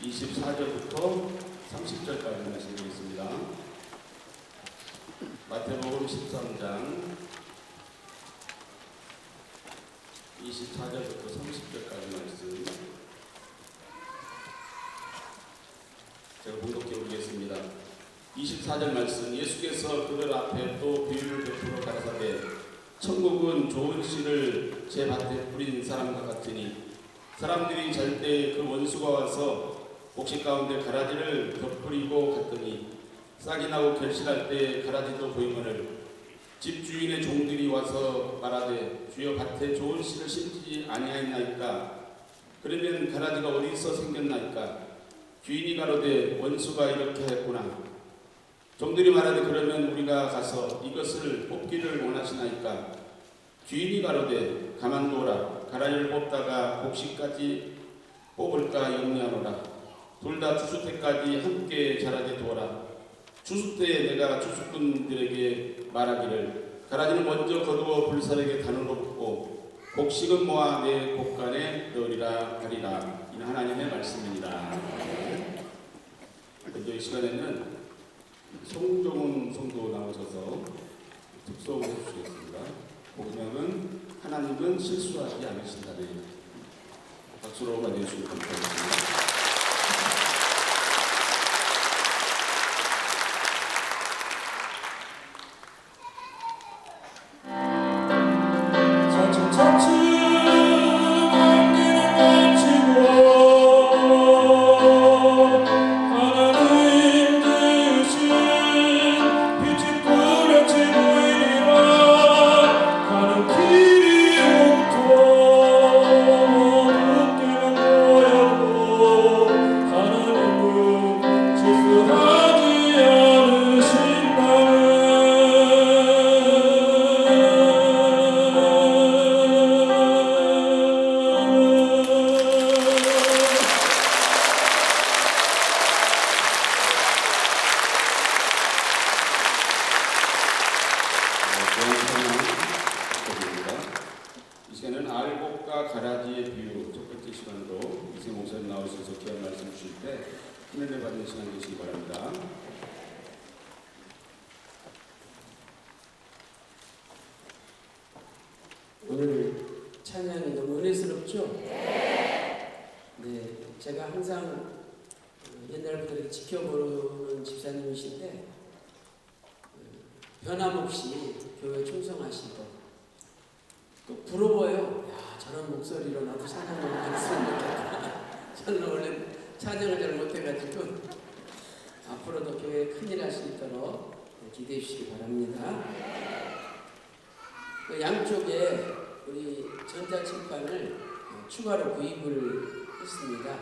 24절부터 30절까지 말씀드리겠습니다. 마태복음 13장 24절부터 30절까지 말씀 제가 봉독해 올리겠습니다. 24절 말씀. 예수께서 그들 앞에 또 비유를 베풀어 가라사대 천국은 좋은 씨를 제 밭에 뿌린 사람과 같으니 사람들이 잘 때 그 원수가 와서 곡식 가운데 가라지를 덧뿌리고 갔더니 싹이 나고 결실할 때 가라지도 보이거늘 집주인의 종들이 와서 말하되 주여 밭에 좋은 씨를 심지 아니하였나이까. 그러면 가라지가 어디서 생겼나이까. 주인이 가로되 원수가 이렇게 했구나. 종들이 말하되 그러면 우리가 가서 이것을 뽑기를 원하시나이까. 주인이 가로되 가만두어라. 가라지를 뽑다가 곡식까지 뽑을까 염려하노라. 둘 다 추수 때까지 함께 자라게 두어라. 추수 때에 내가 추수꾼들에게 말하기를 가라지는 먼저 거두어 불사르게 단으로 붓고 곡식은 모아 내 곡간에 넣으리라 하리라. 이는 하나님의 말씀입니다. 먼저 이 시간에는 송종훈 성도 나오셔서 특송을 해주시겠습니다. 복음명은 하나님은 실수하지 않으신다네. 박수로 맞이해주시면 감사하겠습니다. 가라지의 비유 첫 번째 시간으로 이세 목사님 나오셔서 귀한 말씀 주실 때 은혜 받는 시간 되시기 바랍니다. 오늘 찬양이 너무 은혜스럽죠? 네, 제가 항상 옛날부터 이렇게 지켜보는 집사님이신데 변함없이 교회 충성하시고 또 부러워요. 야, 저런 목소리로 나도 찬양을 했으면 좋겠다. 저는 원래 찬양을 잘 못해가지고 앞으로도 교회에 큰일 할 수 있도록 기대해 주시기 바랍니다. 양쪽에 우리 전자칠판을 추가로 구입을 했습니다.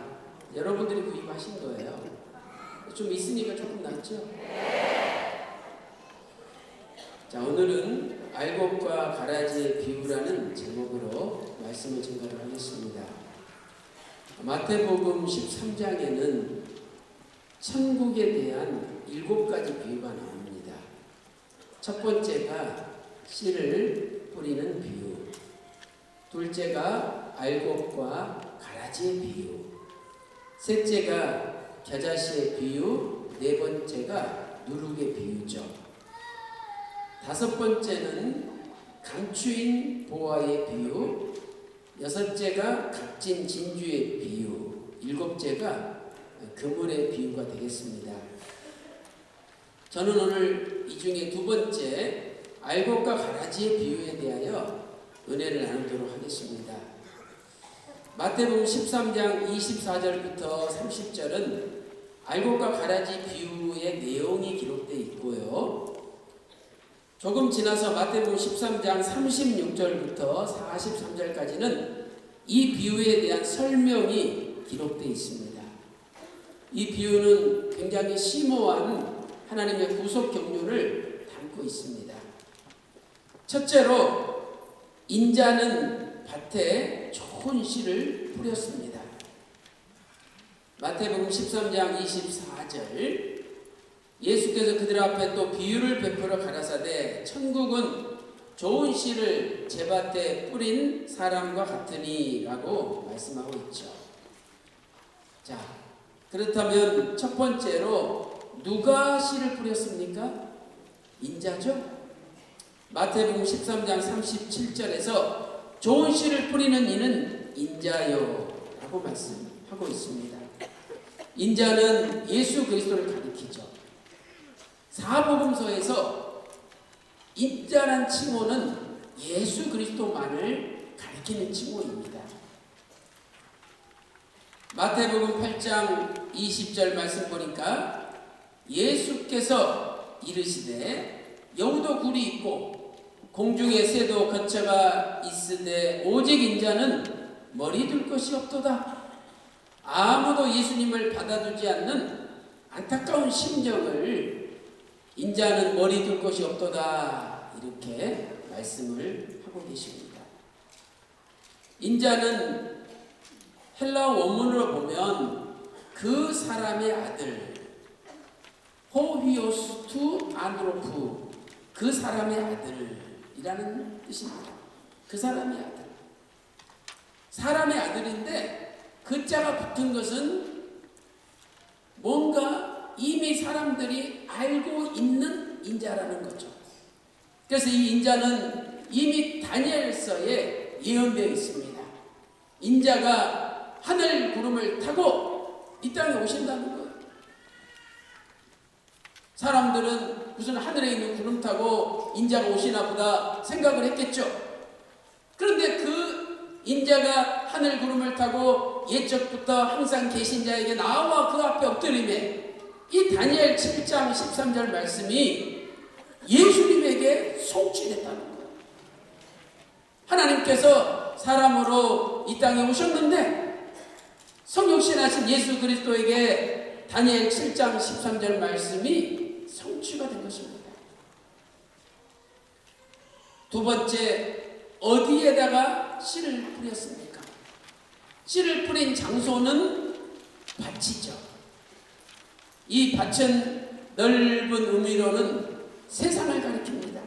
여러분들이 구입하신 거예요. 좀 있으니까 조금 낫죠? 자, 오늘은 알곡과 가라지의 비유라는 제목으로 말씀을 전가를 하겠습니다. 마태복음 13장에는 천국에 대한 7가지 비유가 나옵니다. 첫 번째가 씨를 뿌리는 비유, 둘째가 알곡과 가라지의 비유, 셋째가 겨자씨의 비유, 네 번째가 누룩의 비유죠. 다섯 번째는 강추인 보화의 비유, 여섯째가 값진 진주의 비유, 일곱째가 그물의 비유가 되겠습니다. 저는 오늘 이 중에 두 번째 알곡과 가라지의 비유에 대하여 은혜를 나누도록 하겠습니다. 마태복음 13장 24절부터 30절은 알곡과 가라지 비유의 내용이 기록되어 있고요. 조금 지나서 마태복음 13장 36절부터 43절까지는 이 비유에 대한 설명이 기록되어 있습니다. 이 비유는 굉장히 심오한 하나님의 구속 경륜을 담고 있습니다. 첫째로 인자는 밭에 좋은 씨를 뿌렸습니다. 마태복음 13장 24절 예수께서 그들 앞에 또 비유를 베풀어 가라사대 천국은 좋은 씨를 제 밭에 뿌린 사람과 같으니 라고 말씀하고 있죠. 자, 그렇다면 첫 번째로 누가 씨를 뿌렸습니까? 인자죠. 마태복음 13장 37절에서 좋은 씨를 뿌리는 이는 인자요 라고 말씀하고 있습니다. 인자는 예수 그리스도를 가리키죠. 사복음서에서 인자란 칭호는 예수 그리스도만을 가리키는 칭호입니다. 마태복음 8장 20절 말씀 보니까 예수께서 이르시되 여우도 굴이 있고 공중의 새도 거처가 있으되 오직 인자는 머리 둘 것이 없도다. 아무도 예수님을 받아주지 않는 안타까운 심정을 인자는 머리 둘 것이 없도다 이렇게 말씀을 하고 계십니다. 인자는 헬라어 원문으로 보면 그 사람의 아들 호휘오스투 아드로프 그 사람의 아들이라는 뜻입니다. 그 사람의 아들. 사람의 아들인데 그 자가 붙은 것은 뭔가 이미 사람들이 알고 있는 인자라는 거죠. 그래서 이 인자는 이미 다니엘서에 예언되어 있습니다. 인자가 하늘 구름을 타고 이 땅에 오신다는 거예요. 사람들은 무슨 하늘에 있는 구름 타고 인자가 오시나 보다 생각을 했겠죠. 그런데 그 인자가 하늘 구름을 타고 옛적부터 항상 계신 자에게 나와 그 앞에 엎드림에 이 다니엘 7장 13절 말씀이 예수님에게 성취됐다는 거예요. 하나님께서 사람으로 이 땅에 오셨는데 성육신하신 예수 그리스도에게 다니엘 7장 13절 말씀이 성취가 된 것입니다. 두 번째, 어디에다가 씨를 뿌렸습니까? 씨를 뿌린 장소는 밭이죠. 이 밭은 넓은 의미로는 세상을 가리킵니다.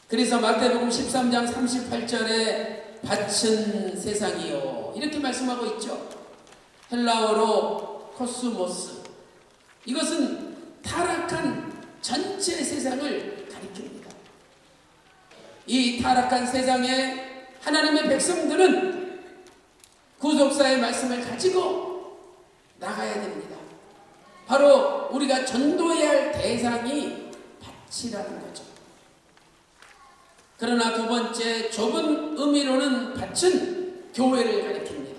그래서 마태복음 13장 38절에 밭은 세상이요 이렇게 말씀하고 있죠. 헬라어로 코스모스. 이것은 타락한 전체 세상을 가리킵니다. 이 타락한 세상에 하나님의 백성들은 구속사의 말씀을 가지고 나가야 됩니다. 바로 우리가 전도해야 할 대상이 밭이라는 거죠. 그러나 두 번째 좁은 의미로는 밭은 교회를 가리킵니다.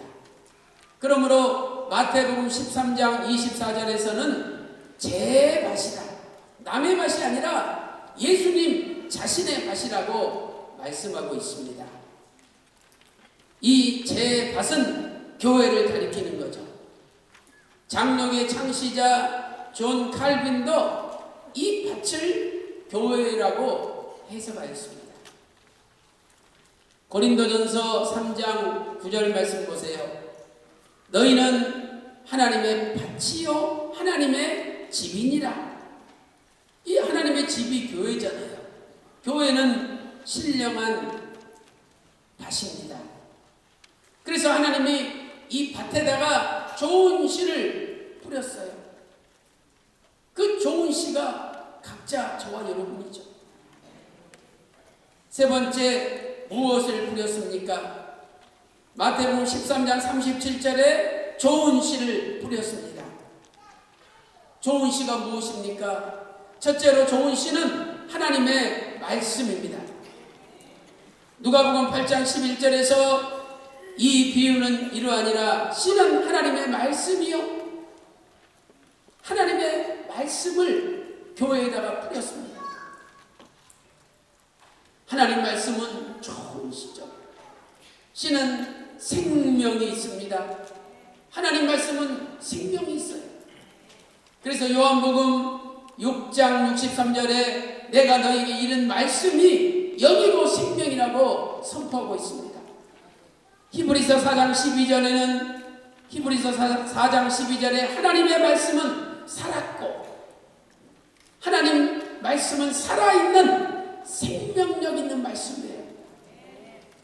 그러므로 마태복음 13장 24절에서는 제 밭이다. 남의 밭이 아니라 예수님 자신의 밭이라고 말씀하고 있습니다. 이 제 밭은 교회를 가리키는 거죠. 장로의 창시자 존 칼빈도 이 밭을 교회라고 해석하였습니다. 고린도전서 3장 9절 말씀 보세요. 너희는 하나님의 밭이요 하나님의 집이니라. 이 하나님의 집이 교회잖아요. 교회는 신령한 밭입니다. 그래서 하나님이 이 밭에다가 좋은 씨를 뿌렸어요. 그 좋은 씨가 각자 저와 여러분이죠. 세 번째, 무엇을 뿌렸습니까? 마태복음 13장 37절에 좋은 씨를 뿌렸습니다. 좋은 씨가 무엇입니까? 첫째로 좋은 씨는 하나님의 말씀입니다. 누가복음 8장 11절에서 이 비유는 이러하니라 씨는 하나님의 말씀이요 하나님의 말씀을 교회에다가 뿌렸습니다. 하나님 말씀은 좋은 씨죠. 씨는 생명이 있습니다. 하나님 말씀은 생명이 있어요. 그래서 요한복음 6장 63절에 내가 너에게 이른 말씀이 영이고 생명이라고 선포하고 있습니다. 히브리서 4장 12절에는 히브리서 4장 12절에 하나님의 말씀은 살았고 하나님 말씀은 살아있는 생명력 있는 말씀이에요.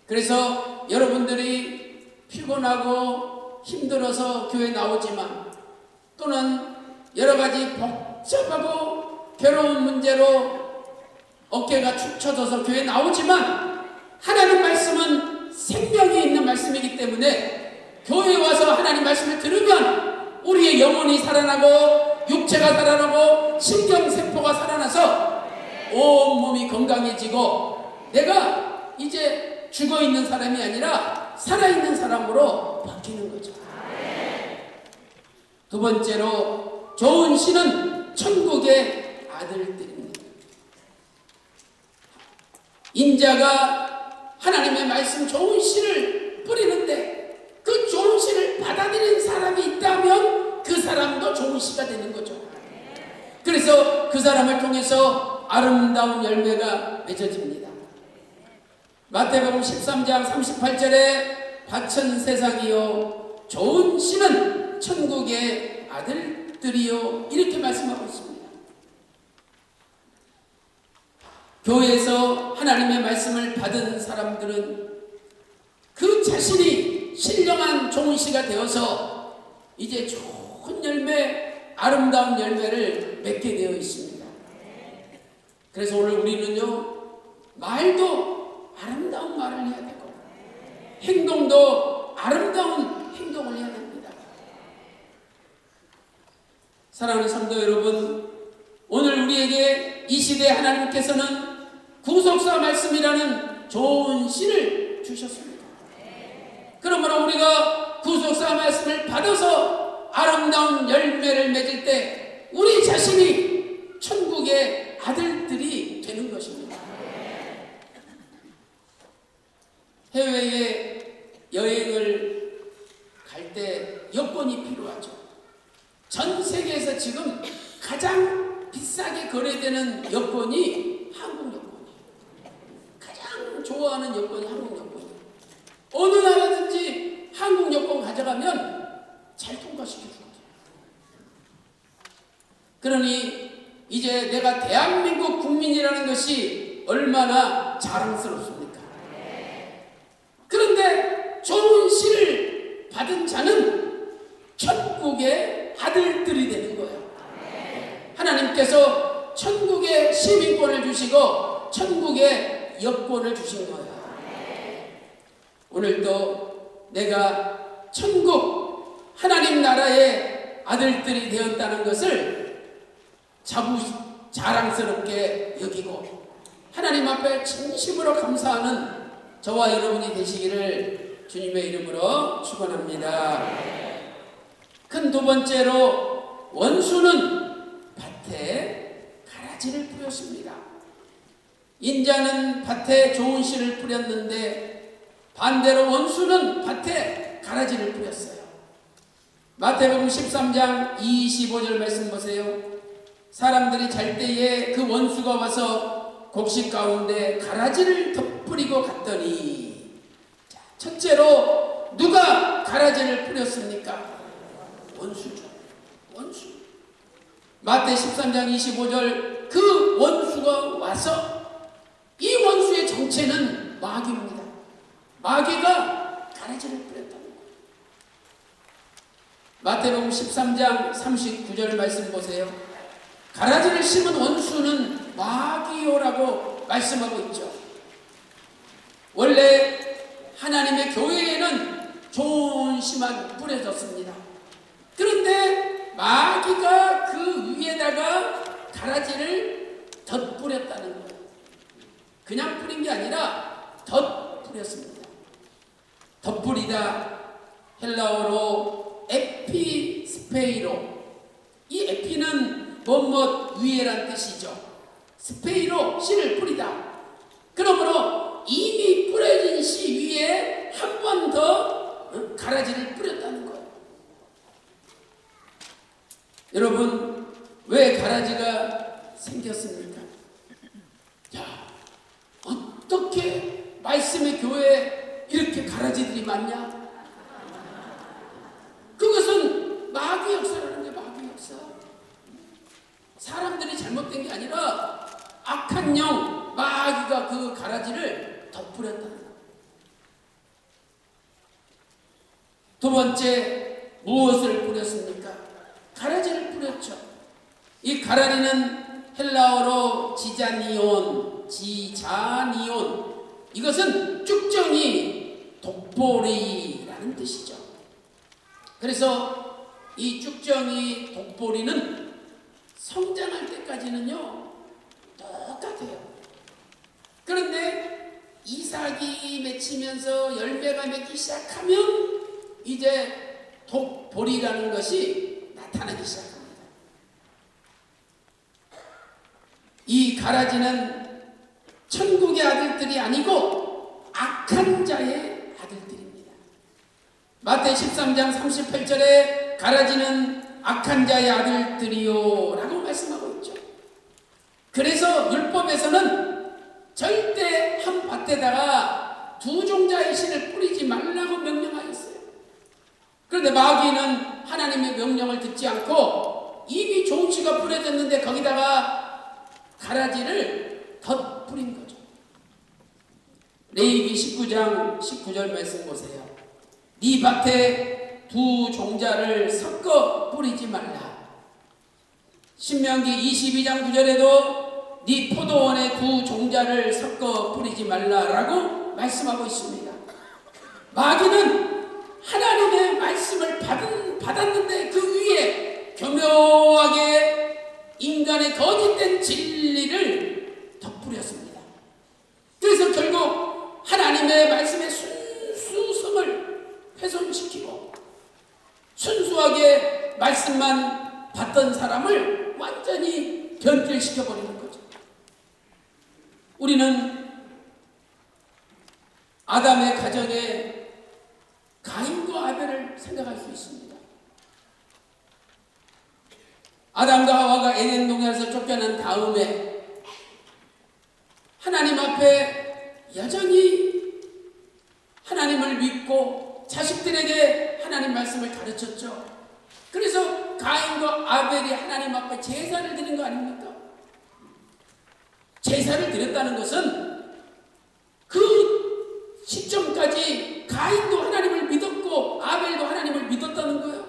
그래서 여러분들이 피곤하고 힘들어서 교회 나오지만 또는 여러 가지 복잡하고 괴로운 문제로 어깨가 축 처져서 교회에 나오지만 하나님 말씀은 생명이 있는 말씀이기 때문에 교회에 와서 하나님 말씀을 들으면 우리의 영혼이 살아나고 육체가 살아나고 신경세포가 살아나서 온몸이 건강해지고 내가 이제 죽어있는 사람이 아니라 살아있는 사람으로 바뀌는 거죠. 두 번째로 좋은 씨는 천국의 아들들입니다. 인자가 하나님의 말씀 좋은 씨를 뿌리는데 그 좋은 씨를 받아들인 사람이 있다면 그 사람도 좋은 씨가 되는 거죠. 그래서 그 사람을 통해서 아름다운 열매가 맺어집니다. 마태복음 13장 38절에 밭은 세상이요 좋은 씨는 천국의 아들들이요 이렇게 말씀하고 있습니다. 교회에서 하나님의 말씀을 받은 사람들은 그 자신이 신령한 좋은 씨가 되어서 이제 좋은 열매, 아름다운 열매를 맺게 되어 있습니다. 그래서 오늘 우리는요, 말도 아름다운 말을 해야 되고 행동도 아름다운 행동을 해야 됩니다. 사랑하는 성도 여러분, 오늘 우리에게 이 시대에 하나님께서는 구속사 말씀이라는 좋은 씨를 주셨습니다. 그러므로 우리가 구속사 말씀을 받아서 아름다운 열매를 맺을 때 우리 자신이 천국의 아들들이 되는 것입니다. 해외에 여행을 갈 때 여권이 필요하죠. 전 세계에서 지금 가장 비싸게 거래되는 여권이 한국 여권이에요. 가장 좋아하는 여권이 한국 여권이에요. 어느 나라든지 한국 여권 가져가면 잘 통과시켜주거든요. 그러니 이제 내가 대한민국 국민이라는 것이 얼마나 자랑스럽습니까? 그런데 좋은 씨를 받은 자는 천국의 아들들이 되는 거예요. 하나님께서 천국의 시민권을 주시고 천국의 여권을 주신 거예요. 오늘도 내가 천국 하나님 나라의 아들들이 되었다는 것을 자랑스럽게 여기고 하나님 앞에 진심으로 감사하는 저와 여러분이 되시기를 주님의 이름으로 축원합니다. 큰 두 번째로 원수는 밭에 가라지를 뿌렸습니다. 인자는 밭에 좋은 씨를 뿌렸는데 반대로 원수는 밭에 가라지를 뿌렸어요. 마태복음 13장 25절 말씀 보세요. 사람들이 잘 때에 그 원수가 와서 곡식 가운데 가라지를 덧뿌리고 갔더니, 첫째로 누가 가라지를 뿌렸습니까? 원수죠. 원수. 마태 13장 25절 그 원수가 와서 이 원수의 정체는 마귀입니다. 마귀가 가라지를 뿌렸다는 거예요. 마태복음 13장 39절 말씀 보세요. 가라지를 심은 원수는 마귀요라고 말씀하고 있죠. 원래 하나님의 교회에는 좋은 씨만 뿌려졌습니다. 그런데 마귀가 그 위에다가 가라지를 덧뿌렸다는 거예요. 그냥 뿌린 게 아니라 덧뿌렸습니다. 덧뿌리다 헬라어로 에피스페이로, 이 에피는 뭐뭐 위에란 뜻이죠. 스페이로 씨를 뿌리다. 그러므로 이미 뿌려진 씨 위에 한 번 더 가라지를 뿌렸다는 거예요. 여러분, 왜 가라지가 생겼습니까? 자, 어떻게 말씀의 교회에 이렇게 가라지들이 많냐? 그것은 마귀 역사라는 게 마귀 역사. 사람들이 잘못된 게 아니라 악한 영, 마귀가 그 가라지를 덧뿌렸다는 거예요. 두 번째, 무엇을 뿌렸습니까? 가라지 이 가라리는 헬라어로 지자니온, 이것은 쭉정이 독보리라는 뜻이죠. 그래서 이 쭉정이 독보리는 성장할 때까지는요 똑같아요. 그런데 이삭이 맺히면서 열매가 맺기 시작하면 이제 독보리라는 것이 나타나기 시작합니다. 이 가라지는 천국의 아들들이 아니고 악한 자의 아들들입니다. 마태 13장 38절에 가라지는 악한 자의 아들들이요 라고 말씀하고 있죠. 그래서 율법에서는 절대 한 밭에다가 두 종자의 씨를 뿌리지 말라고 명령하였어요. 그런데 마귀는 하나님의 명령을 듣지 않고 이미 좋은 씨가 뿌려졌는데 거기다가 가라지를 덧뿌린 거죠. 레위기 19장 19절 말씀 보세요. 네 밭에 두 종자를 섞어 뿌리지 말라. 신명기 22장 9절에도 네 포도원에 두 종자를 섞어 뿌리지 말라라고 말씀하고 있습니다. 마귀는 하나님의 말씀을 받았는데 그 위에 교묘하게 인간의 거짓된 진리를 덧뿌렸습니다. 그래서 결국 하나님의 말씀의 순수성을 훼손시키고 순수하게 말씀만 받던 사람을 완전히 변질시켜버리는 거죠. 우리는 아담의 가정에 가인과 아벨을 생각할 수 있습니다. 아담과 하와가 에덴 동산에서 쫓겨난 다음에 하나님 앞에 여전히 하나님을 믿고 자식들에게 하나님 말씀을 가르쳤죠. 그래서 가인과 아벨이 하나님 앞에 제사를 드린 거 아닙니까? 제사를 드렸다는 것은 그 시점까지 가인도 하나님을 믿었고 아벨도 하나님을 믿었다는 거예요.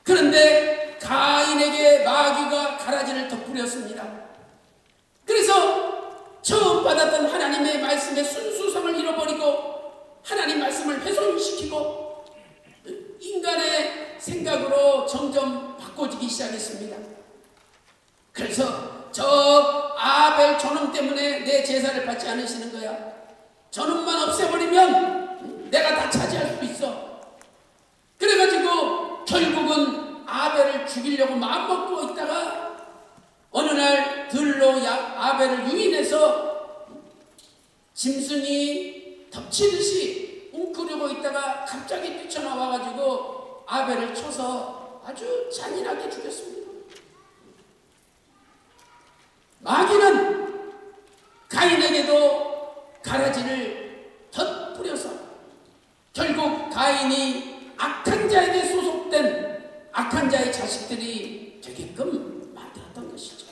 그런데 가인에게 마귀가 가라지를 덧뿌렸습니다. 그래서 처음 받았던 하나님의 말씀의 순수성을 잃어버리고 하나님 말씀을 훼손시키고 인간의 생각으로 점점 바꿔지기 시작했습니다. 그래서 저 아벨 저놈 때문에 내 제사를 받지 않으시는 거야. 저놈만 없애버리면 내가 다 차지할 수 있어. 그래가지고 결국은 아벨을 죽이려고 마음먹고 있다가 어느 날 들로 아벨을 유인해서 짐승이 덮치듯이 웅크리고 있다가 갑자기 뛰쳐나와가지고 아벨을 쳐서 아주 잔인하게 죽였습니다. 마귀는 가인에게도 가라지를 덧뿌려서 결국 가인이 악한 자에게 소속된 악한 자의 자식들이 되게끔 만들었던 것이죠.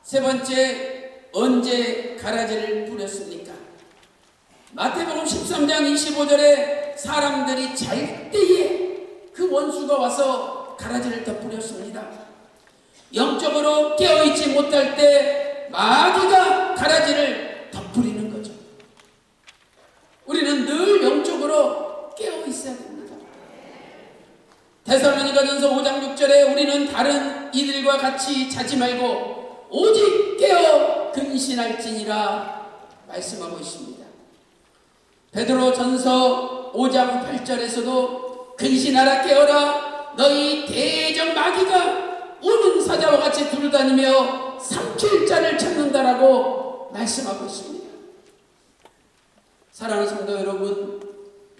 세 번째, 언제 가라지를 뿌렸습니까? 마태복음 13장 25절에 사람들이 잘 때에 그 원수가 와서 가라지를 덧뿌렸습니다. 영적으로 깨어있지 못할 때 마귀가 가라지를 덧뿌리는 거죠. 우리는 늘 영적으로 깨어있어야 됩니다. 데살로니가전서 5장 6절에 우리는 다른 이들과 같이 자지 말고 오직 깨어 근신할지니라 말씀하고 있습니다. 베드로전서 5장 8절에서도 근신하라 깨어라 너희 대적 마귀가 우는 사자와 같이 두루다니며 삼킬 자를 찾는다라고 말씀하고 있습니다. 사랑하는 성도 여러분,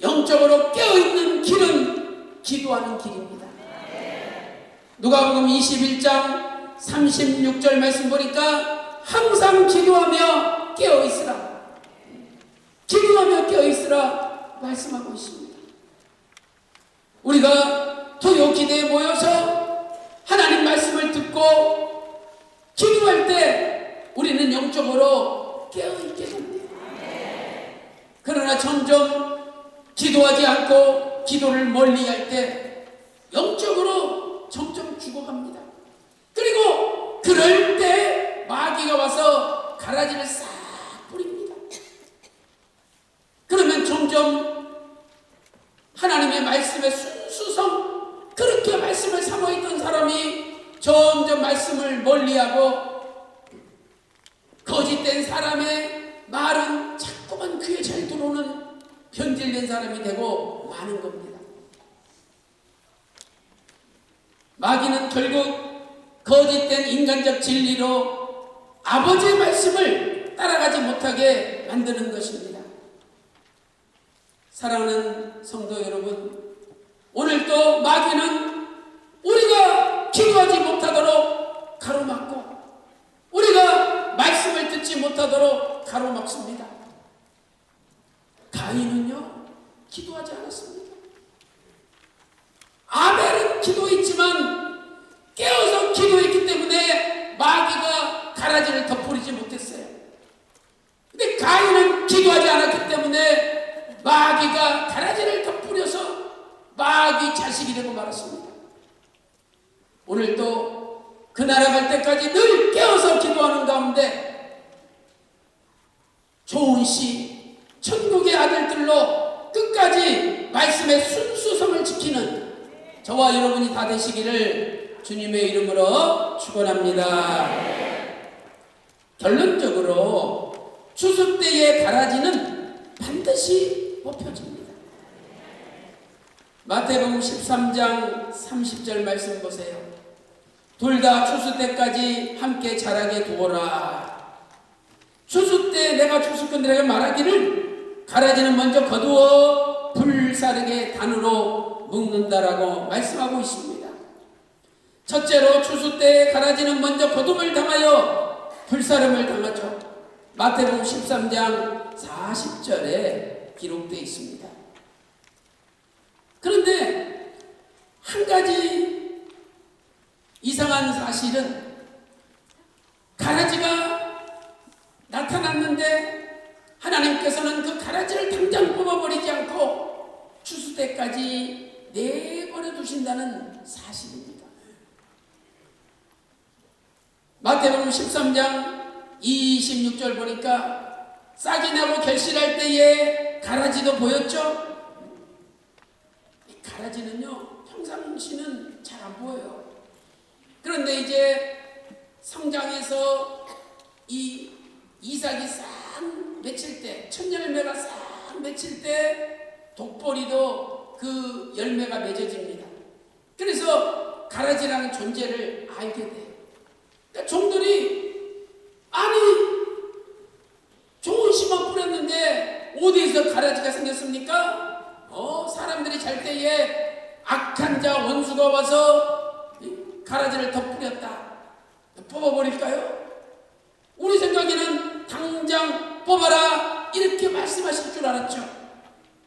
영적으로 깨어있는 길은 기도하는 길입니다. 누가복음 21장 36절 말씀 보니까 항상 기도하며 깨어있으라, 기도하며 깨어있으라 말씀하고 있습니다. 우리가 토요 기대에 모여서 하나님 말씀을 듣고 기도할 때 우리는 영적으로 깨어있게 됩니다. 그러나 점점 기도하지 않고 기도를 멀리할 때 영적으로 죽어갑니다. 그리고 그럴 때 마귀가 와서 가라지를 싹 뿌립니다. 그러면 점점 하나님의 말씀의 순수성, 그렇게 말씀을 사모했던 사람이 점점 말씀을 멀리하고 거짓된 사람의 말은 자꾸만 귀에 잘 들어오는 변질된 사람이 되고 마는 겁니다. 마귀는 결국 거짓된 인간적 진리로 아버지의 말씀을 따라가지 못하게 만드는 것입니다. 사랑하는 성도 여러분, 오늘도 마귀는 우리가 기도하지 못하도록 가로막고 우리가 말씀을 듣지 못하도록 가로막습니다. 가인은요, 기도하지 않았습니다. 아벨은 기도했지만 깨어서 기도했기 때문에 마귀가 가라지를 덮어버리지 못했어요. 근데 가인은 기도하지 않았기 때문에 마귀가 가라지를 덮어버려서 마귀 자식이 되고 말았습니다. 오늘도 그 나라 갈 때까지 늘 깨어서 기도하는 가운데 좋은 시, 천국의 아들들로 끝까지 말씀의 순수성을 지키는 저와 여러분이 다 되시기를 주님의 이름으로 축원합니다. 결론적으로 추수 때의 가라지는 반드시 뽑혀집니다. 마태복음 13장 30절 말씀 보세요. 둘 다 추수 때까지 함께 자라게 두어라. 추수 때 내가 추수꾼들에게 말하기를 가라지는 먼저 거두어 불사르게 단으로 묶는다라고 말씀하고 있습니다. 첫째로 추수 때 가라지는 먼저 거둠을 당하여 불사름을 당하죠. 마태복음 13장 40절에 기록되어 있습니다. 그런데 한 가지 이상한 사실은 가라지가 나타났는데 하나님께서는 그 가라지를 당장 뽑아버리지 않고 추수 때까지 내버려 두신다는 사실입니다. 마태복음 13장 26절 보니까 싹이 나고 결실할 때에 가라지도 보였죠. 가라지는요, 평상시는 잘 안 보여요. 그런데 이제 성장해서 이 이삭이 싹 맺힐 때, 첫 열매가 싹 맺힐 때 독보리도 그 열매가 맺어집니다. 그래서 가라지라는 존재를 알게 돼요. 그러니까 종들이 아니 좋은 씨만 뿌렸는데 어디에서 가라지가 생겼습니까? 사람들이 잘 때에 악한 자 원수가 와서 가라지를 덮으렸다. 뽑아버릴까요? 우리 생각에는 당장 뽑아라 이렇게 말씀하실 줄 알았죠.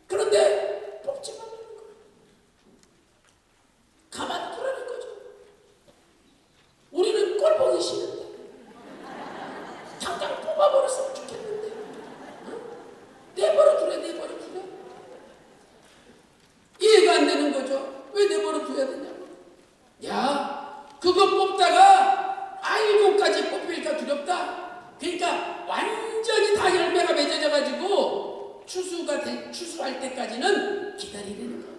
그런데 뽑지 말라는 거예요. 가만히 두라는 거죠. 우리는 꼴 보기 싫은데 당장 뽑아버렸으면 좋겠는데 내버려 두래. 이해가 안 되는 거죠. 왜 내버려 둬야 되냐고. 야, 그거 뽑다가 아이고까지 뽑힐까 두렵다. 그러니까 완전히 다 열매가 맺어져 가지고 추수할 때까지는 기다리는 거예요.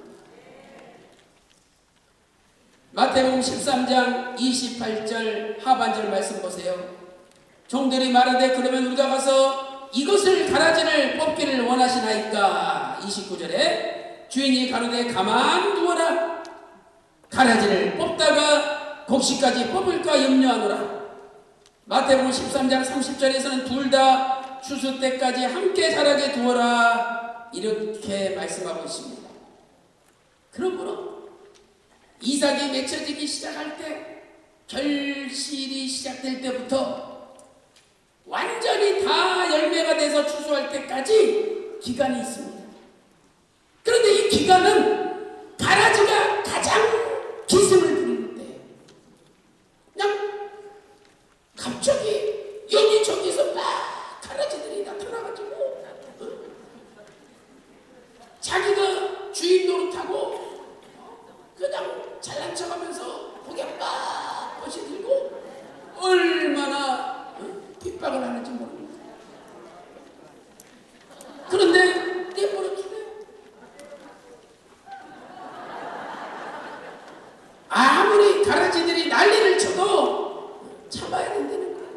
마태복음 13장 28절 하반절 말씀 보세요. 종들이 말하되 그러면 우리가 가서 이것을 가라지를 뽑기를 원하시나이까. 29절에 주인이 가로되 가만두어라. 가라지를 뽑다가 곡식까지 뽑을까 염려하노라. 마태복음 13장 30절에서는 둘 다 추수 때까지 함께 자라게 두어라 이렇게 말씀하고 있습니다. 그러므로 이삭이 맺혀지기 시작할 때, 결실이 시작될 때부터 완전히 다 열매가 돼서 추수할 때까지 기간이 있습니다. 그런데 이 기간은 가라지가 가장 기승을 부리는 때예요. 그냥 갑자기 여기저기서 막 가라지들이 나타나가지고 자기가 주인 노릇하고 그냥 잘난 척하면서 고개 막 가라지들이 난리를 쳐도 참아야 된다는 거예요.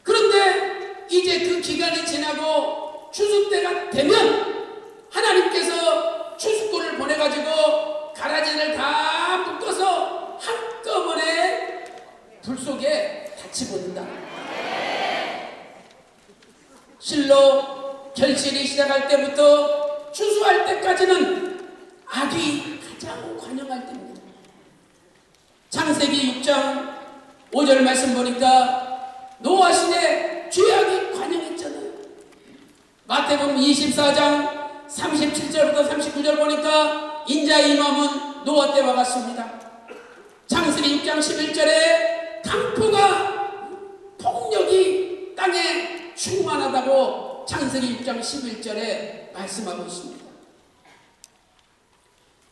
그런데 이제 그 기간이 지나고 추수 때가 되면 하나님께서 추수꾼을 보내가지고 가라지를 다 묶어서 한꺼번에 불 속에 다 집어넣는다. 실로 결실이 시작할 때부터 추수할 때까지는 악이 가장 관영할 때입니다. 창세기 6장 5절 말씀 보니까 노아 시대 죄악이 관영했잖아요. 마태복음 24장 37절부터 39절 보니까 인자의 임함은 노아 때와 같습니다. 창세기 6장 11절에 강포가 폭력이 땅에 충만하다고 창세기 6장 11절에 말씀하고 있습니다.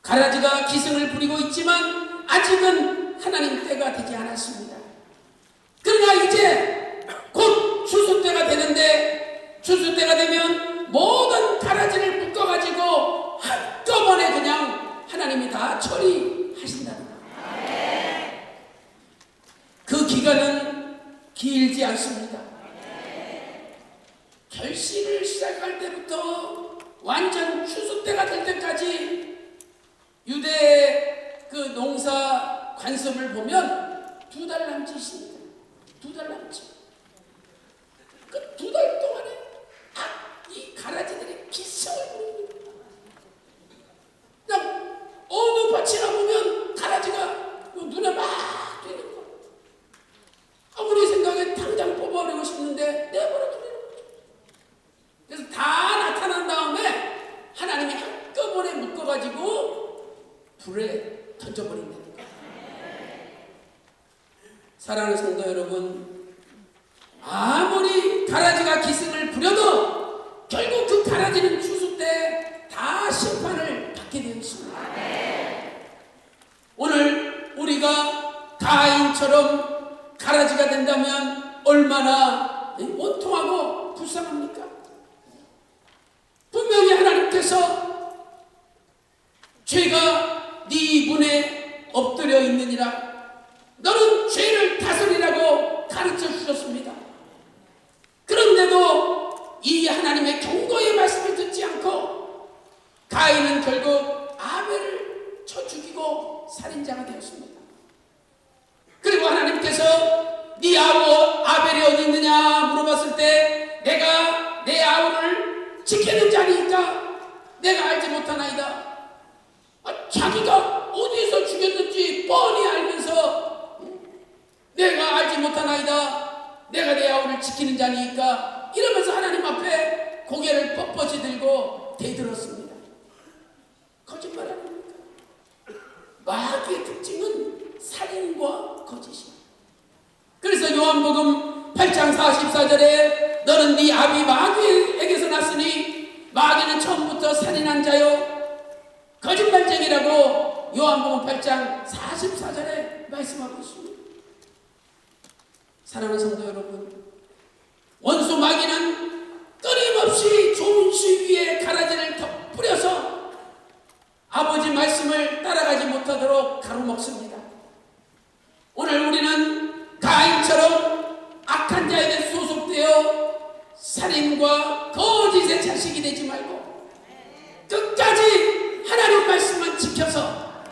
가라지가 기승을 부리고 있지만 아직은 하나님 때가 되지 않았습니다. 그러나 이제 곧 추수 때가 되는데 추수 때가 되면 모든 가라지를 묶어가지고 한꺼번에 그냥 하나님이 다 처리하신다는 거예요. 그 기간은 길지 않습니다. 결실을 시작할 때부터 완전 추수 때가 될 때까지 유대 그 농사 관습을 보면 2달 남짓입니다. 2달 남짓. 그 2달 동안에 이 가라지들이 기승을 부립니다. 그냥 어느 밭이나 보면 가라지가 눈에 막 띄는 거. 아무리 생각에 당장 뽑아버리고 싶는데 내버려 두는 거죠. 그래서 다 나타난 다음에 하나님이 한꺼번에 묶어가지고 불에 던져버린다는 거예요. 사랑하는 성도 여러분, 아무리 가라지가 기승을 부려도 결국 그 가라지는 추수 때 다 심판을 받게 되어 있습니다. 오늘 우리가 가인처럼 가라지가 된다면 얼마나 원통하고 불쌍합니까? 분명히 하나님께서 죄가 네 문에 엎드려 있느니라 너는 죄를 다스리라고 가르쳐 주셨습니다. 그런데도 이 하나님의 경고의 말씀을 듣지 않고 가인은 결국 아벨을 쳐 죽이고 살인자가 되었습니다. 그리고 하나님께서 네 아우 아벨이 어디 있느냐 물어봤을 때 내가 내 아우를 지키는 자니까 내가 알지 못하나이다. 자기가 어디서 죽였는지 뻔히 알면서 내가 알지 못하나이다. 내가 내 아우를 지키는 자니까 이러면서 하나님 앞에 고개를 뻣뻣이 들고 대들었습니다. 거짓말 아닙니까? 마귀의 특징은 살인과 거짓입니다. 그래서 요한복음 8장 44절에 너는 네 아비 마귀에게서 났으니 마귀는 처음부터 살인한 자요 거짓말쟁이라고 요한복음 8장 44절에 말씀하고 있습니다. 사랑하는 성도 여러분, 원수 마귀는 끊임없이 좋은 씨 위에 가라지를 뿌려서 아버지 말씀을 따라가지 못하도록 가로먹습니다. 오늘 우리는 가인처럼 악한 자에게 소속되어 살인과 거짓의 자식이 되지 말고 끝까지 하나님 말씀만 지켜서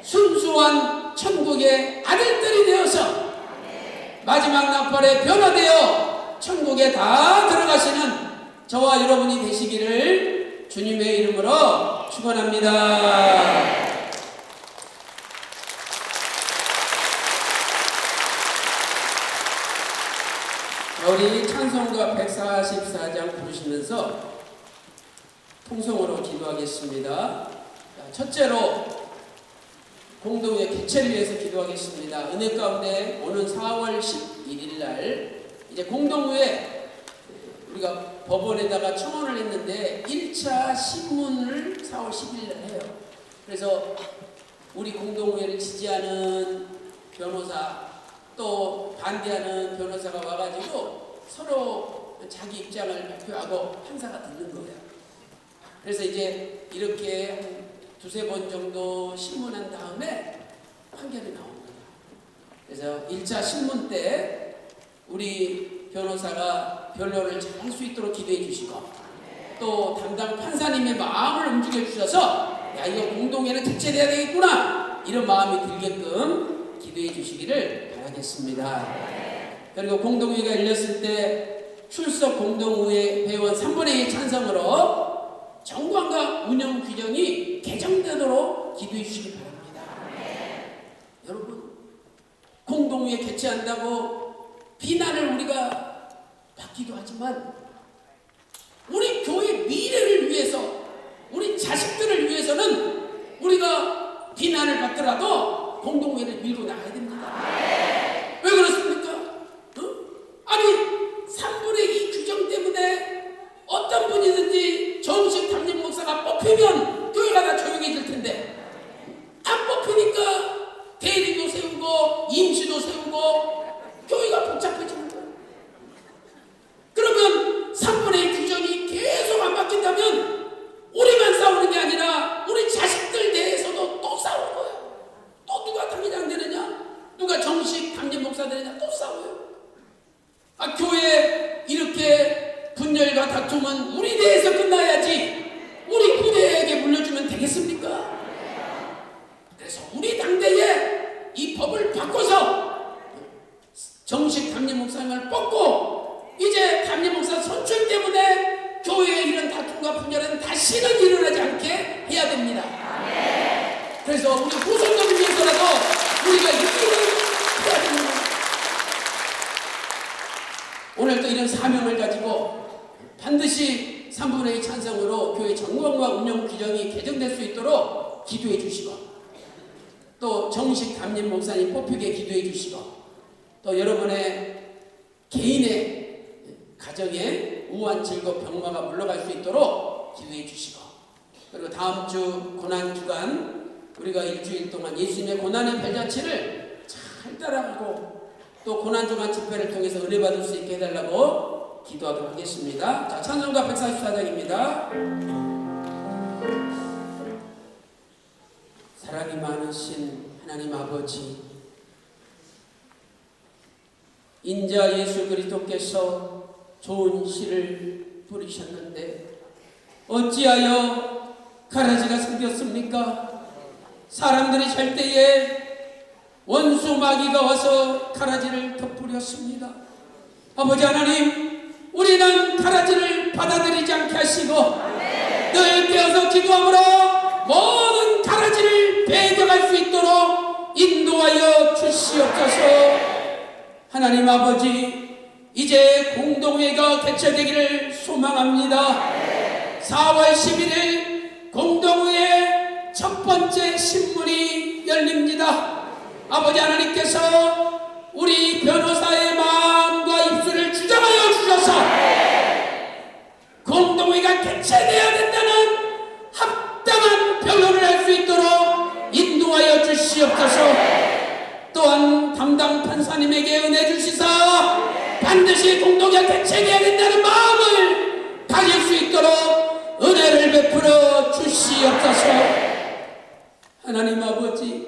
순수한 천국의 아들들이 되어서 마지막 나팔에 변화되어 천국에 다 들어가시는 저와 여러분이 되시기를 주님의 이름으로 축원합니다. 우리 찬송가 144장 부르시면서 통성으로 기도하겠습니다. 첫째로 공동의 개최를 위해서 기도하겠습니다. 은혜 가운데 오는 4월 11일 날 이제 공동회 우리가 법원에다가 청원을 했는데 1차 신문을 4월 10일 날 해요. 그래서 우리 공동회를 지지하는 변호사 또 반대하는 변호사가 와가지고 서로 자기 입장을 발표하고 판사가 듣는 거예요. 그래서 이제 이렇게 한 두세 번 정도 신문한 다음에 판결이 나옵니다. 그래서 1차 신문 때 우리 변호사가 변론을 잘 할 수 있도록 기도해 주시고, 또 담당 판사님의 마음을 움직여 주셔서 야, 이거 공동회는 개최돼야 되겠구나, 이런 마음이 들게끔 기도해 주시기를 바라겠습니다. 그리고 공동회가 열렸을 때 출석 공동회 회원 3분의 2 찬성으로 정관과 운영 규정이 개정되도록 기도해 주시기 바랍니다. 여러분, 공동회 개최한다고 비난을 우리가 받기도 하지만 우리 교회 미래를 위해서, 우리 자식들을 위해서는 우리가 비난을 받더라도 공동회를 밀고 나가야 됩니다. 왜 그렇습니까? 아니 3분의 2 규정 때문에 어떤 분이든지 정식 담임 목사가 뽑히면 교회가 다 조용해질 텐데, 안 뽑히니까 대리도 세우고 임시도 세우고 교회가 복잡해지는 거예요. 그러면 3분의 2 규정이 계속 안 바뀐다면 우리만 싸우는 게 아니라 우리 자식들 내에서도 또 싸우는 거예요. 또 누가 당회장 되느냐, 누가 정식 담임 목사 되느냐, 또 싸워요. 교회 이렇게 분열과 다툼은 우리 내에서 끝나야지 우리 후대에게 물려주면 되겠습니까? 그래서 우리 당대에 이 법을 바꿔서 정식 담임 목사님을 뽑고, 이제 담임 목사 선출 때문에 교회의 이런 다툼과 분열은 다시는 일어나지 않게 해야 됩니다. 그래서 우리 후손들을 위해서라도 우리가 이 일을 해야 됩니다. 오늘 또 이런 사명을 가지고 반드시 3분의 2 찬성으로 교회 정관과 운영 규정이 개정될 수 있도록 기도해 주시고, 또 정식 담임 목사님 뽑히게 기도해 주시고, 또 여러분의 개인의 가정에 우한 질거 병마가 물러갈 수 있도록 기도해 주시고, 그리고 다음 주 고난 주간 우리가 일주일 동안 예수님의 고난의 별자치를 잘 따라가고 또 고난주간 집회를 통해서 은혜 받을 수 있게 해달라고 기도하도록 하겠습니다. 자, 찬송가 144장입니다. 사랑이 많으신 하나님 아버지, 인자 예수 그리스도께서 좋은 씨를 뿌리셨는데 어찌하여 가라지가 생겼습니까? 사람들이 잘 때에 원수 마귀가 와서 가라지를 덮으렸습니다. 아버지 하나님, 우리는 가라지를 받아들이지 않게 하시고 늘 깨어서 기도함으로 모든 가라지를 배겨갈 수 있도록 인도하여 주시옵소서. 하나님 아버지, 이제 공동회가 개최되기를 소망합니다. 4월 11일 공동회의 첫 번째 신문이 열립니다. 아버지 하나님께서 우리 변호사의 마음과 입술을 주장하여 주셔서 공동회가 개최되어야 된다는 합당한 변론을 할 수 있도록 인도하여 주시옵소서. 또한 담당 판사님에게 은혜 주시사 반드시 공동회가 개최되어야 된다는 마음을 가질 수 있도록 은혜를 베풀어 주시옵소서. 하나님 아버지,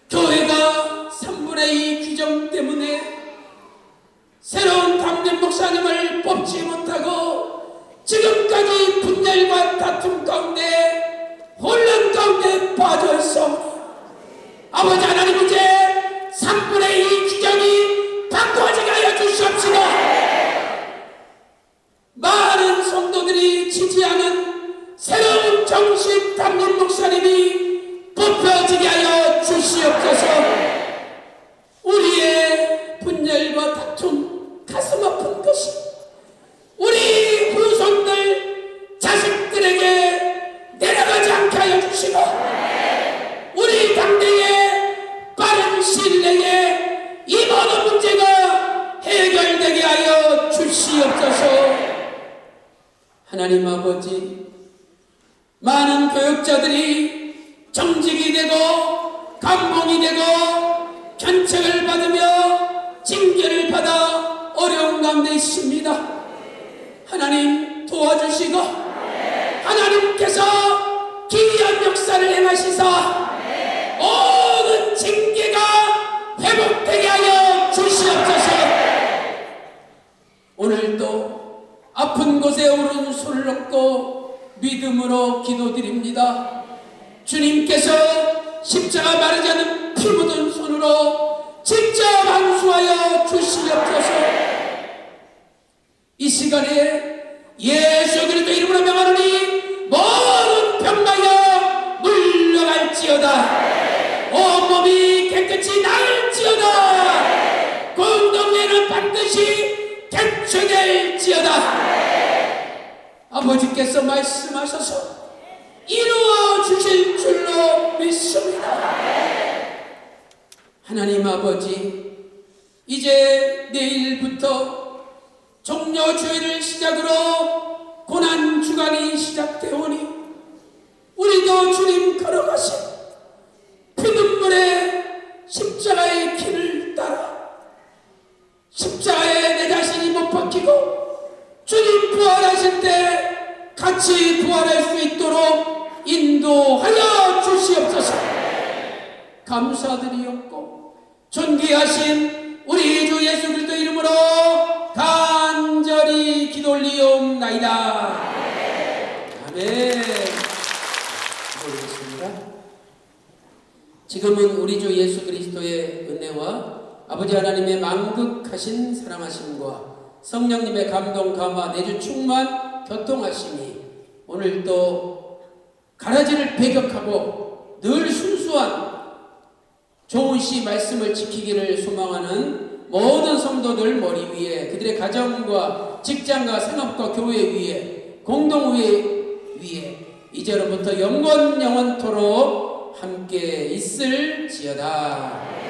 교회가 3분의 2 규정 때문에 새로운 담임 목사님을 뽑지 못하고 지금까지 분열과 다툼 가운데 혼란 가운데 빠져 있어. 아버지 하나님, 이제 3분의 2 규정이 바꿔지게 하여 주시옵시고, 많은 성도들이 지지하는 새로운 정식 담임 목사님이 뽑혀지게 하여 주시옵소서. 우리의 분열과 다툼, 가슴 아픈 것이 우리 후손들, 자식들에게 내려가지 않게 하여 주시고, 우리 당대의 빠른 시일 내에 이 모든 문제가 해결되게 하여 주시옵소서. 하나님 아버지, 많은 교육자들이 정직이 되고 감봉이 되고 견책을 받으며 징계를 받아 어려운 가운데 있습니다. 하나님 도와주시고 하나님께서 기이한 역사를 행하시사 모든 징계가 회복되게 하여 주시옵소서. 오늘도 아픈 곳에 오른손을 얹고 믿음으로 기도드립니다. 주님께서 십자가 마르지 않은 피 묻은 손으로 직접 안수하여 주시옵소서. 이 시간에 예수 그리스도 이름으로 명하노니 모든 병마여 물러갈지어다. 온몸이 깨끗이 나을지어다. 공동체는 반드시 개최될지어다. 아버지께서 말씀하셔서 이루어 주실 줄로 믿습니다. 하나님 아버지, 이제 내일부터 종려주일을 시작으로 고난주간이 시작되오니 우리도 주님 걸어가신 피눈물의 십자가의 길을 따라 십자가에 내 자신이 못 박히고 주님 부활하실 때 같이 부활할 수 있도록 인도하여 주시옵소서. 감사드리옵고 존귀하신 우리 주 예수 그리스도 이름으로 간절히 기도 올리옵나이다. 아멘. 기도하겠습니다. 지금은 우리 주 예수 그리스도의 은혜와 아버지 하나님의 만극하신 사랑하심과 성령님의 감동 감화 내주 충만 교통하심이 오늘도 가라지를 배격하고 늘 순수한 좋은 시 말씀을 지키기를 소망하는 모든 성도들 머리 위에 그들의 가정과 직장과 생업과 교회 위에 공동회 위에 이제로부터 영원토록 함께 있을지어다.